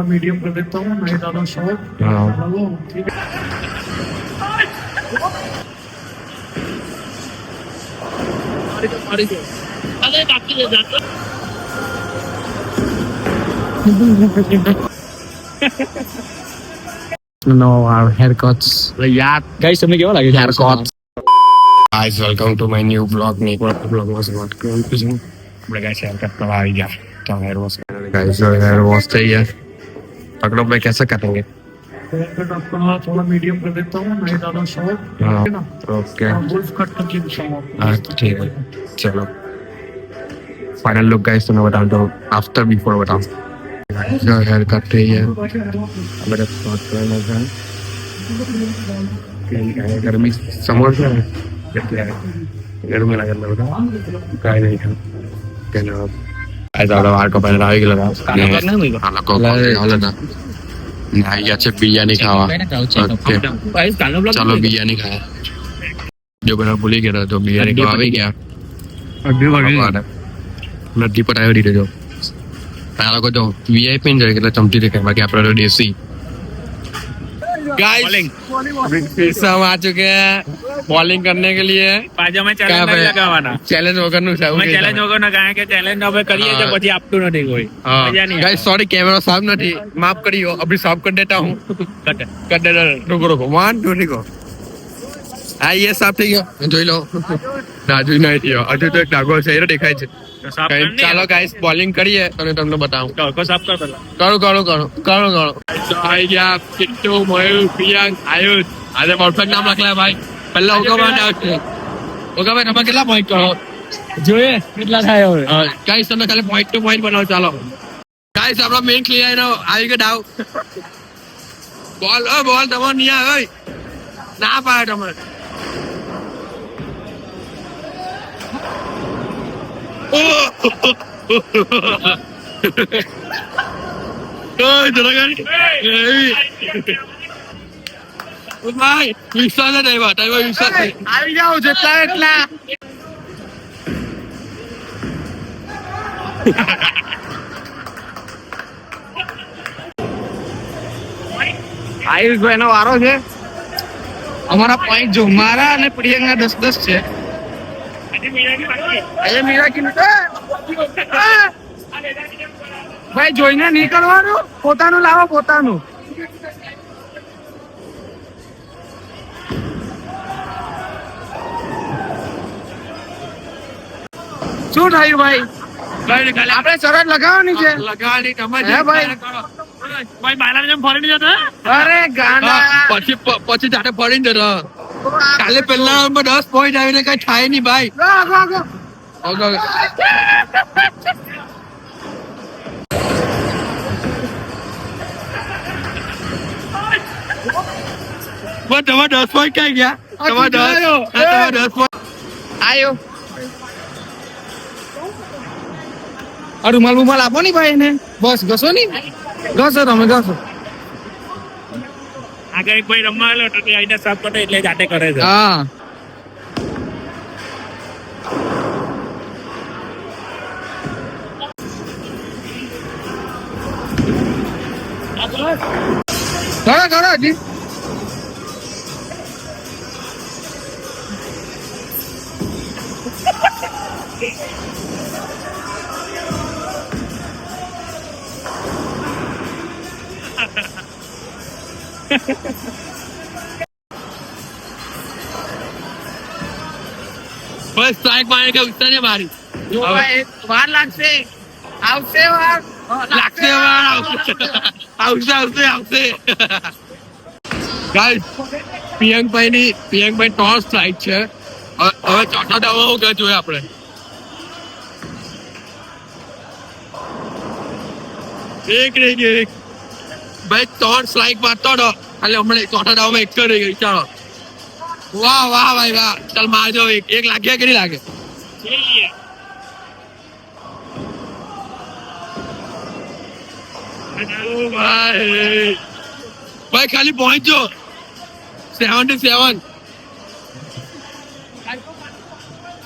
Medium कर देता हूँ, नहीं ज्यादा शॉर्ट। ठीक है। अरे बाकी ले जाते No, our haircuts. यार गाइस તમને કેવા લાગે છે Haircuts. Guys, welcome to my new vlog. Make vlog was not confusing. આપણે ગાइस હેરકટ કરવા આવી ગયા તો હેર વોશ Guys, जो hair wash चाहिए पकड़ो भाई कैसे करेंगे हेयरकट आपका थोड़ा मीडियम कर देता हूँ, नहीं ज्यादा शॉर्ट। हाँ, है ना? ओके वुल्फ कट करके दिखाऊँ आपको। हाँ ठीक है चलो फाइनल लुक गाइस तुम्हें बताऊँ तो आफ्टर बिफोर बताऊँ जो हेयर कट रही है मेरे शॉर्ट करना है गर्मी समोर से गर्मी लगा बता काय नहीं था कहना आज आवडा वार को पहले આવી ગયો હાલો કો હાલો ના નાયા છે બિયાની ખાવા ઓકે ચાલો બિયાની ખાવા જો બના ભૂલી ગયા તો બિયાની ખાવા આવી ગયા નથી પર આવી દીધો આ લોકો તો વીઆઈપી ને એટલે ચમચી દેખાય બાકી આપણે તો દેશી गाइस सब आ चुके हैं बॉलिंग करने के लिए પાછો મેં ચેલેન્જ નહીં લગાવવાના ચેલેન્જ વગરનું છે મેં ચેલેન્જ વગરના કારણ કે ચેલેન્જ હવે કરીએ તો પછી આપતું નથી કોઈ મજા નહીં गाइस सॉरी कैमरा साफ नहीं माफ करियो अभी साफ कर देता हूँ कर दे रुको रुको 1 2 3 हाँ ये साफ થઈ ગયો જોઈ લો રાજુ નહીં થયો હજુ તો એક ડાઘો છે એ દેખાય છે ચાલો ગાઈસ બોલિંગ કરીએ અને તમને બતાવું ટોકો સાફ કર પેલા કરો આવી ગયા કિટ્ટુ મયુર પ્રિયાંક આયુષ આજે પરફેક્ટ નામ લખલા ભાઈ પહેલા ઓગાભાઈ તમે કેટલા પોઈન્ટ કરો જોઈએ કેટલા થાય હવે ગાઈસ તમે ખાલી પોઈન્ટ ટુ પોઈન્ટ બનાવો ચાલો ગાઈસ આપણો મેઇન ક્લિયર એનો આવી ગયો ડાવ બોલ તમારો નહીં આવે ના પાડે તમે વિશ્વાસ આવી જાઓ જેટલા એટલા આયુષભાઈ નો વારો છે અમારા પોઈન્ટ જો મારા અને પ્રિયંકા 10-10 છે ભાઈ જોઈને નહીં કરવાનું પોતાનું લાવો પોતાનું શું થયું ભાઈ આપણે શરત લગાવવાની છે લગાવવાની તમે ભાઈ બાલા જેમ ફરી જતો અરે ગાના પછી જાતે ફરીને જતો કાલે પહેલા 10 પોઈન્ટ આવીને કઈ થાય નહીં ભાઈ તમારા 10 પોઈન્ટ ક્યાં ગયા તમારા 10 પોઈન્ટ આયો રૂમાલ આપો ની ભાઈ ને બસ ઘસો ની ઘસો તમે ઘસો આગળ એક ભાઈ રમવા આવ્યો તો તે આઈને સાફ કરે એટલે જાતે કરે છે હા કરો જી બસ સ્ટ્રાઇક મારે કે ઉત્તર ને મારી વાર લાગશે આવશે ગાઈસ પિયંકભાઈ ટોસ સ્ટ્રાઇક છે હવે ચોથા દાવા હું કે જોઈએ આપણે એક ભાઈ 3 સ્ટ્રાઇક મારતો હતો એટલે હમણાં ચોથા દાવામાં એક રહી ગઈ ચાલો વાહ ભાઈ વાહ ચાલ મારજો એક લાગ્યા કે નહીં લાગે ભાઈ ખાલી પહોંચજો 77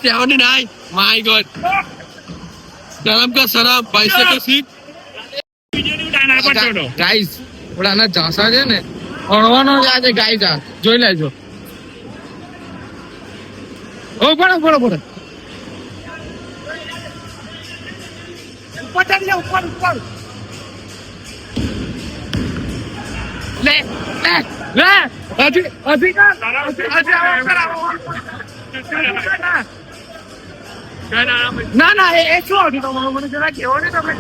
79 माय गॉड शर्म का शर्म पैसे का सीट ગાઈસ ઓલાના જાસા છે ને અણવાનો જ આજે ગાઈસ આ જોઈ લેજો ઓ પડો પડો પડો ઉપર ચડી જા ઉપર ઉપર લે લે લે હજી ના ના એ શું હતું તમારું મને જરા કેવો ને તમે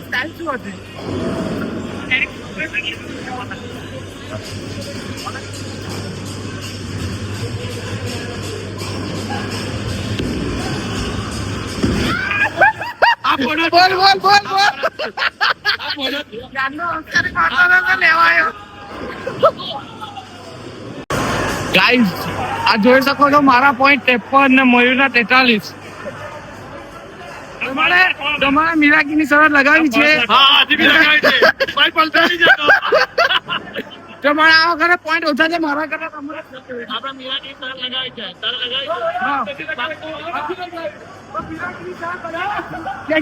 સ્ટાઇલ શું હતી બોલ બોલ બોલ બોલ ગાઈસ આ જોઈ શકો છો મારા પોઈન્ટ 53 ને મયુરના 43 તમારે મીરાકીની શરત લગાવી છે તમારે આ વખતે પોઈન્ટ ઓછા છે મારા કરતા તમારે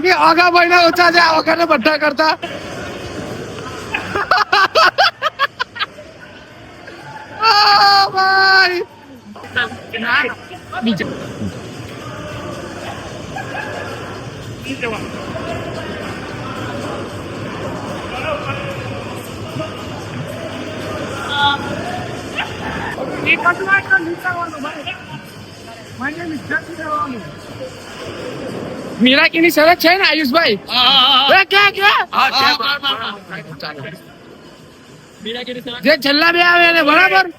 કે આગા મહિના ઓછા છે આ વખતે બધા કરતા ભાઈ મીરાકીની શરત છે ને આયુષભાઈ જે છેલ્લા બે આવે એને બરાબર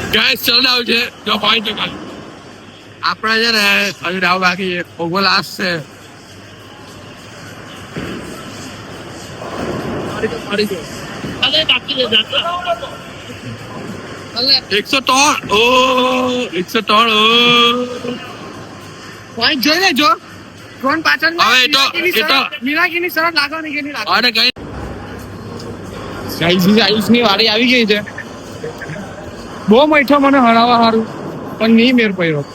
ગાઈસ ચલ આવ છે જો પોઈન્ટ કાલ આપણે છે ને હજુ ડાવ બાકી ઓગો લાસ્ટ છે 103 ઓ 103 ઓ પોઈન્ટ જોઈ લેજો કોણ પાછળ હવે એ તો મીરાકીની શરત લાગવાની કે નહીં લાગવાની અરે કઈ આયુષની વારી આવી ગઈ છે બહુ મીઠો મને હરાવા હારું પણ નહીં મેર પડ્યો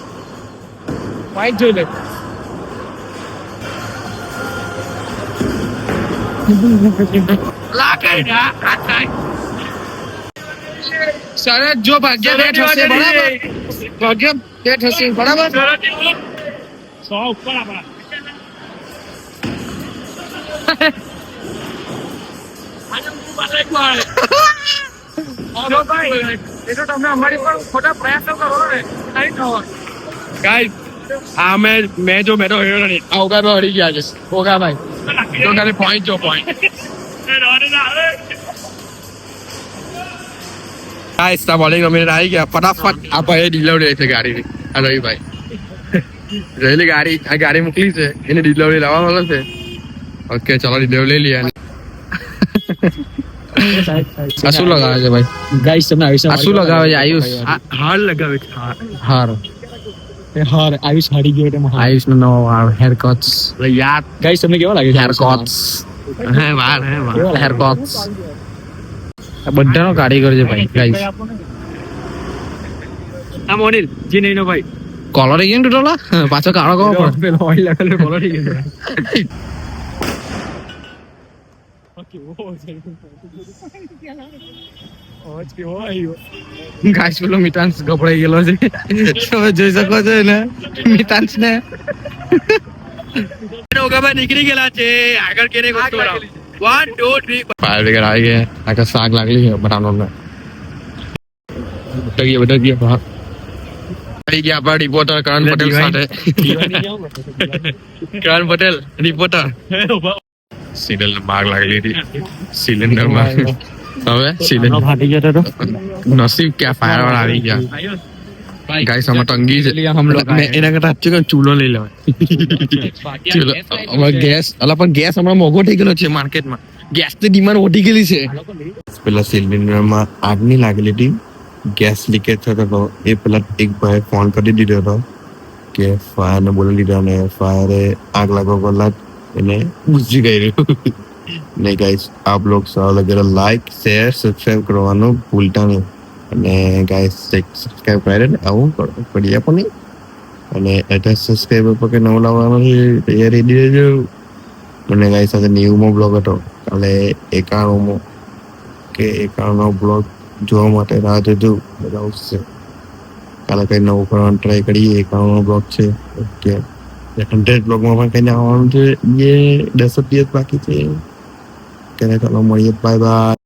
વાઈટ જોઈ લે શરત જો ભાગ્ય બેઠ હશે બરાબર ભાગ્ય બેઠ હશે બરાબર 100 ઉપર આપણા મેં જો મેં તો હેરો નહીં ઓગા તો હરી ગયા છે ઓગા ભાઈ તો ખાલી પોઈન્ટ જો પોઈન્ટ ગાઈસ તા બોલિંગ અમે આવી ગયા ફટાફટ આ ભાઈ ડિલિવરી છે ગાડીની આ રવિભાઈ રહેલી ગાડી આ ગાડી મોકલી છે એને ડિલિવરી લાવવાનો છે ઓકે ચલો ડિલિવરી લઈ લઈએ આ શું લગાવે છે ભાઈ ગાઈસ તમને આયુષ આ શું લગાવે છે આયુષ હાર લગાવે છે હાર હાર આયુષ હાડી ગયો એટલે આયુષ નો નવો હેર કટ્સ યાર ગાઈસ તમને કેવો લાગે છે હેર કટ્સ હે વાળ હેર કટ્સ બધાનો કારીગર છે ભાઈ ગાઈસ આ મોનિલ જી નહીં નો ભાઈ કોલર ગયો ને ટોલા પાછો કાળો કહો પણ પેલો ઓઇલ લગાડે કોલર ગયો ગાઈસ પેલો મિતાંશ ગભરાઈ ગયેલો છે તમે જોઈ શકો છો ને મિતાંશ ને ઓગાભાઈ નીકળી ગયેલા છે આગળ કેને ગોતો 1 2 3 ફાયર બ્રિગેડ આવી ગયા આખા શાક લાગલી છે બનાવવાનો બધા ગયા બહાર આવી ગયા આપણા રિપોર્ટર કરણ પટેલ સાથે કરણ પટેલ રિપોર્ટર સિલિન્ડર માગ લાગેલી હતી સિલિન્ડર માં હવે સિલિન્ડર ફાટી ગયો તો નસીબ કે ફાયર વાળા આવી ગયા ગાઈસ અમે ટંગી છે એના કરતા હચ્ચે ચૂલો લઈ લેવાય ચૂલો ગેસ અલા પણ ગેસ હમણાં મોંઘો થઈ ગયેલો છે માર્કેટમાં ગેસની ડિમાન્ડ વધી ગયેલી છે. પેલા સિલિન્ડરમાં આગ નહીં લાગેલી હતી, ગેસ લીકેજ થતો હતો. એ પેલા એક ભાઈ ફોન કરી દીધો હતો કે ફાયરને બોલાવી દીધો અને ફાયરે આગ લાગવા પહેલા એને બુઝી ગયેલું. ને ગાઈસ આપ લોગ સારા લગે લાઈક શેર સબસ્ક્રાઇબ કરવાનું ભૂલતા નહીં. અને ગાઈસ સબસ્ક્રાઇબ કરે ને આવું કરી આપો નહીં. અને એટલે સબસ્ક્રાઇબર પર કે નવું લાવવાનું છે તૈયારી દેજો. મને ગાઈસ સાથે 90મો બ્લોગ હતો કાલે 91મો કે 91નો બ્લોગ જોવા માટે રાહ જોજો. બધા આવશે કાલે કઈ નવું કરવાનું ટ્રાય કરીએ. 91નો બ્લોગ છે. ઓકે 100 બ્લોગમાં પણ કઈ આવવાનું છે. એ 10 દિવસ બાકી છે. ચાલો મળીએ. Bye bye.